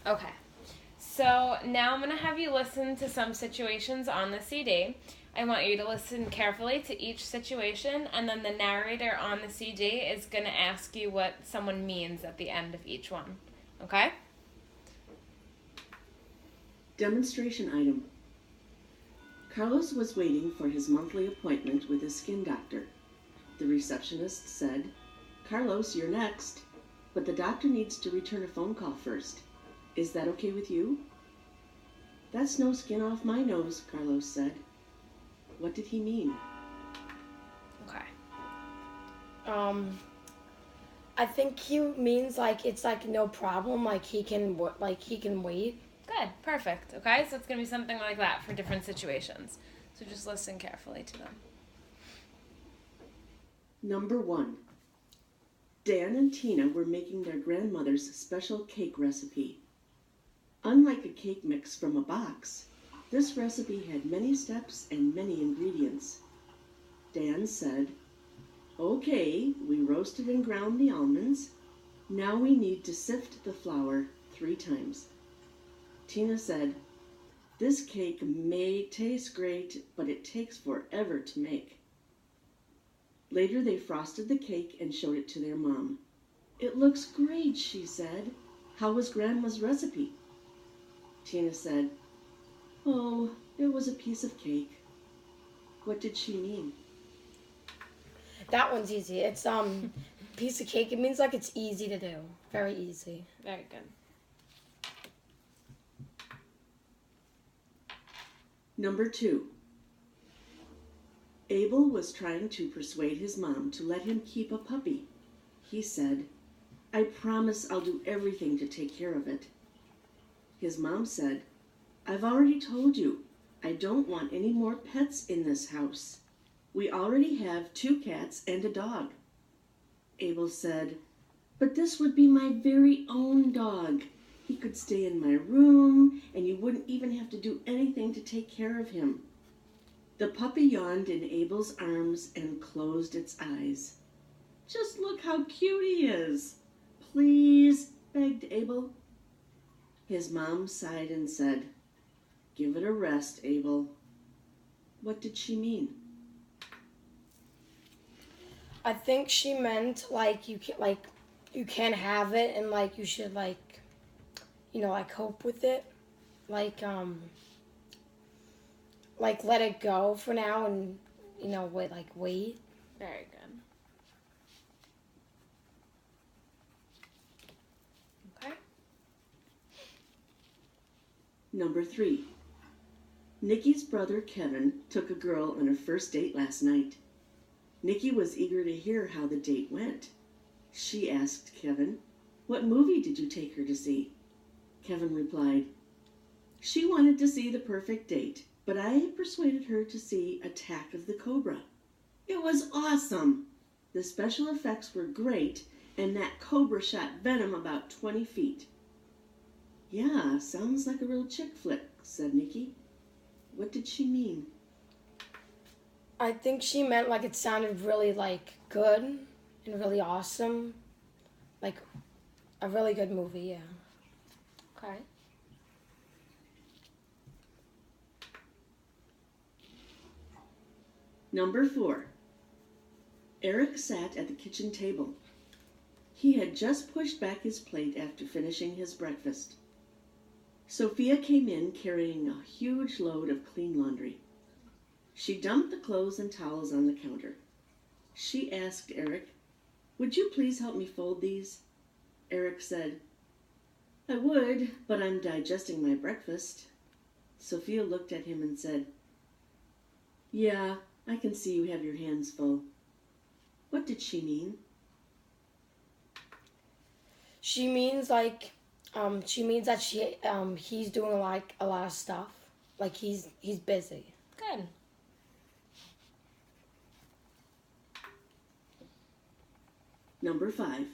Okay. So now I'm going to have you listen to some situations on the CD. I want you to listen carefully to each situation, and then the narrator on the CD is going to ask you what someone means at the end of each one. Okay? Demonstration item. Carlos was waiting for his monthly appointment with his skin doctor. The receptionist said, "Carlos, you're next, but the doctor needs to return a phone call first. Is that okay with you?" "That's no skin off my nose," Carlos said. What did he mean? Okay. I think he means like it's like no problem, like he can wait. Good. Perfect. Okay? So it's going to be something like that for different situations. So just listen carefully to them. Number 1. Dan and Tina were making their grandmother's special cake recipe. Unlike a cake mix from a box, this recipe had many steps and many ingredients. Dan said, "Okay, we roasted and ground the almonds. Now we need to sift the flour 3 times. Tina said, "This cake may taste great, but it takes forever to make." Later they frosted the cake and showed it to their mom. "It looks great," she said. "How was Grandma's recipe?" Tina said, "Oh, it was a piece of cake." What did she mean? That one's easy. It's piece of cake. It means like it's easy to do. Very easy. Very good. Number 2. Abel was trying to persuade his mom to let him keep a puppy. He said, "I promise I'll do everything to take care of it." His mom said, "I've already told you, I don't want any more pets in this house. We already have 2 cats and a dog." Abel said, "But this would be my very own dog. He could stay in my room, and you wouldn't even have to do anything to take care of him." The puppy yawned in Abel's arms and closed its eyes. "Just look how cute he is. Please," begged Abel. His mom sighed and said, "Give it a rest, Abel." What did she mean? I think she meant like you can have it and like you should like cope with it, like let it go for now and wait. Very good. Okay. Number 3. Nikki's brother Kevin took a girl on a first date last night. Nikki was eager to hear how the date went. She asked Kevin, "What movie did you take her to see?" Kevin replied, "She wanted to see The Perfect Date, but I persuaded her to see Attack of the Cobra. It was awesome. The special effects were great, and that cobra shot venom about 20 feet. "Yeah, sounds like a real chick flick," said Nikki. What did she mean? I think she meant like it sounded really like good and really awesome, like a really good movie. Yeah. Okay. Number 4. Eric sat at the kitchen table. He had just pushed back his plate after finishing his breakfast. Sophia came in carrying a huge load of clean laundry. She dumped the clothes and towels on the counter. She asked Eric, "Would you please help me fold these?" Eric said, "I would, but I'm digesting my breakfast." Sophia looked at him and said, "Yeah, I can see you have your hands full." What did she mean? She means like that he's doing like a lot of stuff. Like he's busy. Good. Number 5.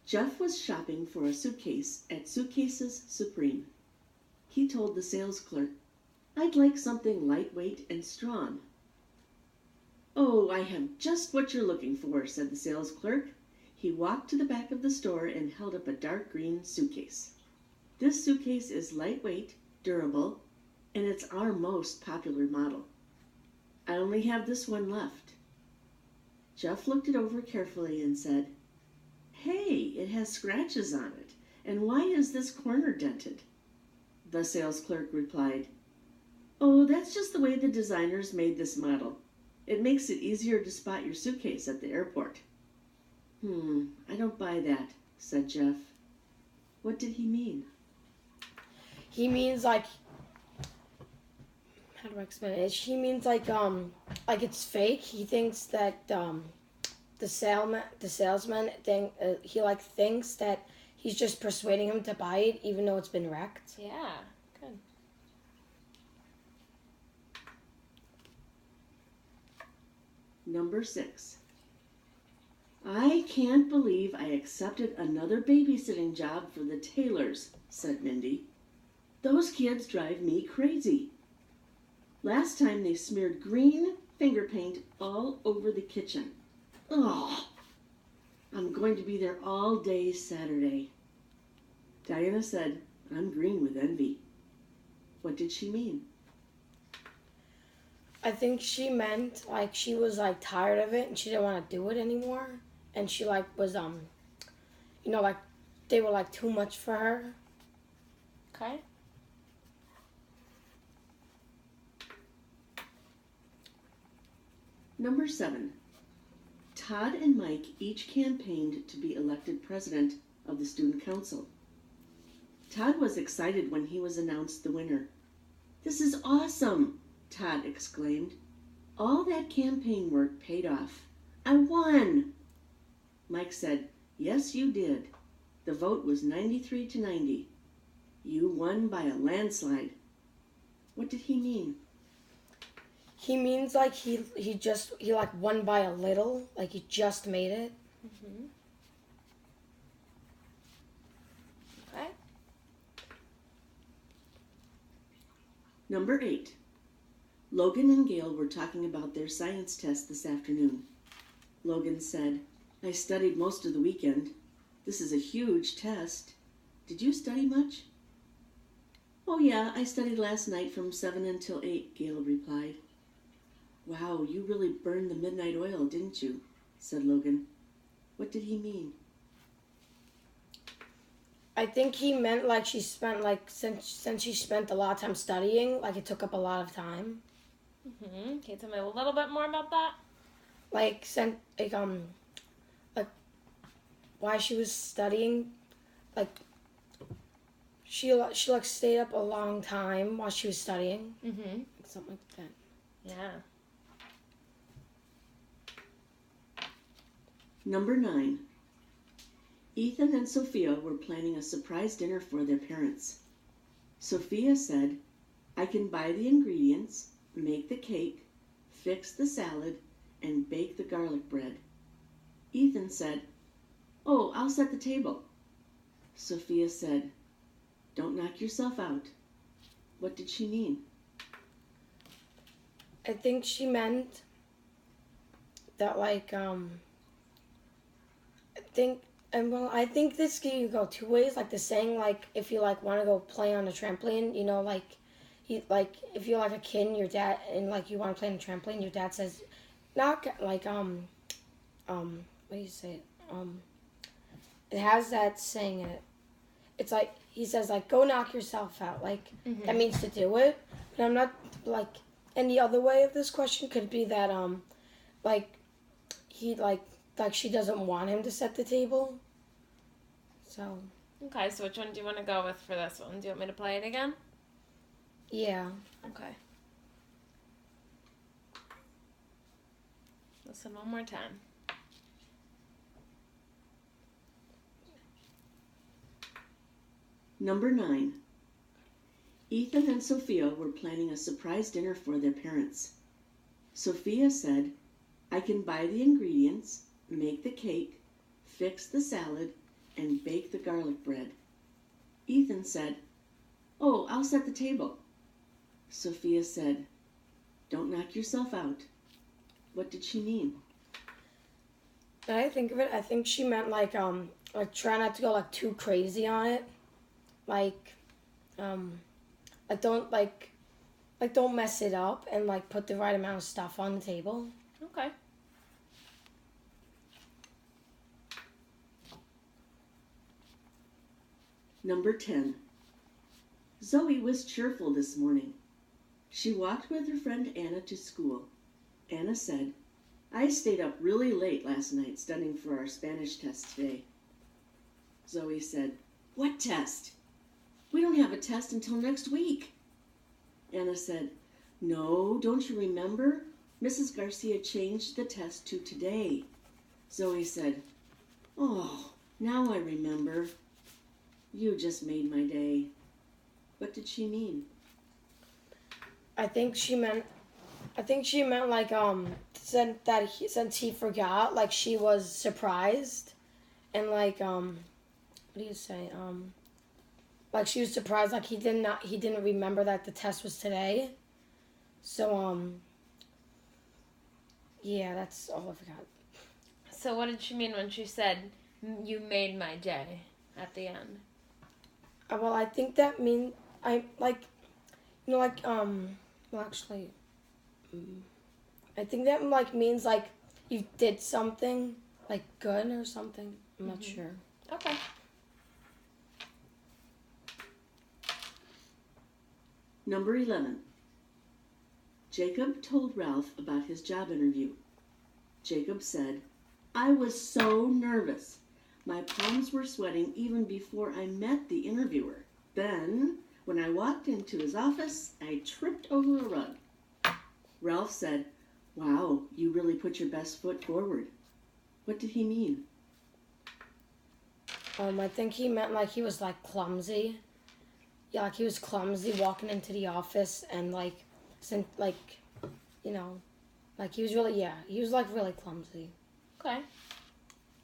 Jeff was shopping for a suitcase at Suitcases Supreme. He told the sales clerk, "I'd like something lightweight and strong." "Oh, I have just what you're looking for," said the sales clerk. He walked to the back of the store and held up a dark green suitcase. This suitcase is lightweight, durable, and it's our most popular model. I only have this one left. Jeff looked it over carefully and said, "Hey, it has scratches on it. And why is this corner dented?" The sales clerk replied, "Oh, that's just the way the designers made this model. It makes it easier to spot your suitcase at the airport." I don't buy that," said Jeff. What did he mean? He means like, how do I explain it? He means like it's fake. He thinks that the salesman thinks that he's just persuading him to buy it, even though it's been wrecked. Yeah, good. Number 6. "I can't believe I accepted another babysitting job for the Taylors," said Mindy. "Those kids drive me crazy. Last time they smeared green finger paint all over the kitchen. Ugh! I'm going to be there all day Saturday." Diana said, "I'm green with envy." What did she mean? I think she meant like she was like tired of it and she didn't want to do it anymore, and she like was like they were like too much for her. Okay. Number 7. Todd and Mike each campaigned to be elected president of the student council. Todd was excited when he was announced the winner. "This is awesome!" Todd exclaimed. "All that campaign work paid off. I won!" Mike said, "Yes, you did. The vote was 93-90. You won by a landslide." What did he mean? He means like he like won by a little, like he just made it. Mm-hmm. Okay. Number 8. Logan and Gail were talking about their science test this afternoon. Logan said, "I studied most of the weekend. This is a huge test. Did you study much?" "Oh yeah, I studied last night from 7 until 8, Gail replied. "Wow, you really burned the midnight oil, didn't you?" said Logan. What did he mean? I think he meant like she spent like since she spent a lot of time studying, like it took up a lot of time. Mm-hmm. Can you tell me a little bit more about that? Like why she was studying, like she like stayed up a long time while she was studying. Mm-hmm. Something like that. Yeah. Number 9. Ethan and Sophia were planning a surprise dinner for their parents. Sophia said, "I can buy the ingredients, make the cake, fix the salad, and bake the garlic bread." Ethan said, "Oh, I'll set the table." Sophia said, "Don't knock yourself out." What did she mean? I think she meant that I think this can go two ways. Like the saying, like if you like want to go play on a trampoline, you know, if you're like a kid, and your dad and like you want to play on a trampoline, your dad says, "Knock," like what do you say? It has that saying in it. It's like he says like go knock yourself out. Like that means to do it. But I'm not like. And the other way of this question could be that he she doesn't want him to set the table. So. Okay, so which one do you want to go with for this one? Do you want me to play it again? Yeah. Okay. Listen one more time. Number 9. Ethan and Sophia were planning a surprise dinner for their parents. Sophia said, "I can buy the ingredients, make the cake, fix the salad, and bake the garlic bread." Ethan said, "Oh, I'll set the table." Sophia said, "Don't knock yourself out." What did she mean? Now I think of it, I think she meant like try not to go like too crazy on it. Like like don't mess it up and like put the right amount of stuff on the table. Okay. Number 10. Zoe was cheerful this morning. She walked with her friend Anna to school. Anna said, I stayed up really late last night studying for our Spanish test today. Zoe said, What test? We don't have a test until next week. Anna said, No, don't you remember? Mrs. Garcia changed the test to today. Zoe said, Oh, now I remember. You just made my day. What did she mean? I think she meant like since he forgot, like she was surprised, and like what do you say? Like she was surprised, like he didn't remember that the test was today. So yeah, that's all I forgot. So what did she mean when she said, you made my day at the end? Well, I think that means I like, well, actually, I think that like means like you did something like good or something. I'm not sure. Okay. Number 11. Jacob told Ralph about his job interview. Jacob said, I was so nervous. My palms were sweating even before I met the interviewer. Then, when I walked into his office, I tripped over a rug. Ralph said, Wow, you really put your best foot forward. What did he mean? I think he meant like he was like clumsy. Yeah, like he was clumsy walking into the office and like, like he was really he was like really clumsy. Okay.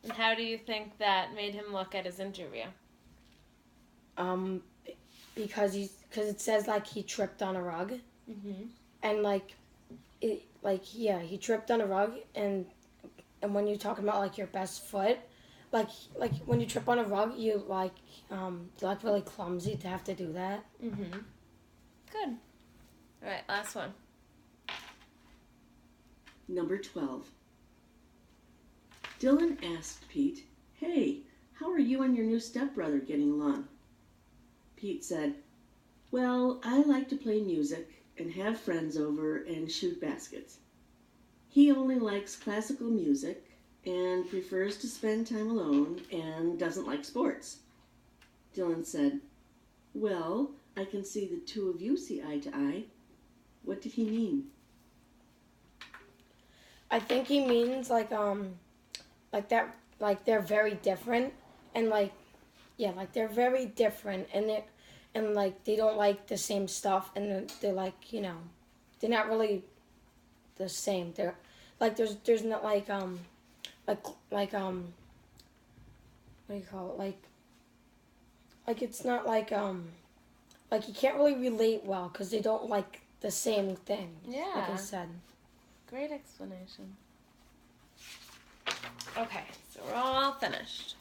And how do you think that made him look at his interview? Because it says like he tripped on a rug, and he tripped on a rug, and when you're talking about like your best foot, like when you trip on a rug, you're like really clumsy to have to do that. Good. All right, last one. Number 12. Dylan asked Pete, Hey, how are you and your new stepbrother getting along? Pete said, Well, I like to play music and have friends over and shoot baskets. He only likes classical music and prefers to spend time alone and doesn't like sports. Dylan said, Well, I can see the two of you see eye to eye. What did he mean? I think he means like that, like they're very different, and like they're very different, and they don't like the same stuff, and they're like they're not really the same. They're like there's not like what do you call it, like it's not like you can't really relate well because they don't like the same thing. Yeah. Like I said. Great explanation. Okay, so we're all finished.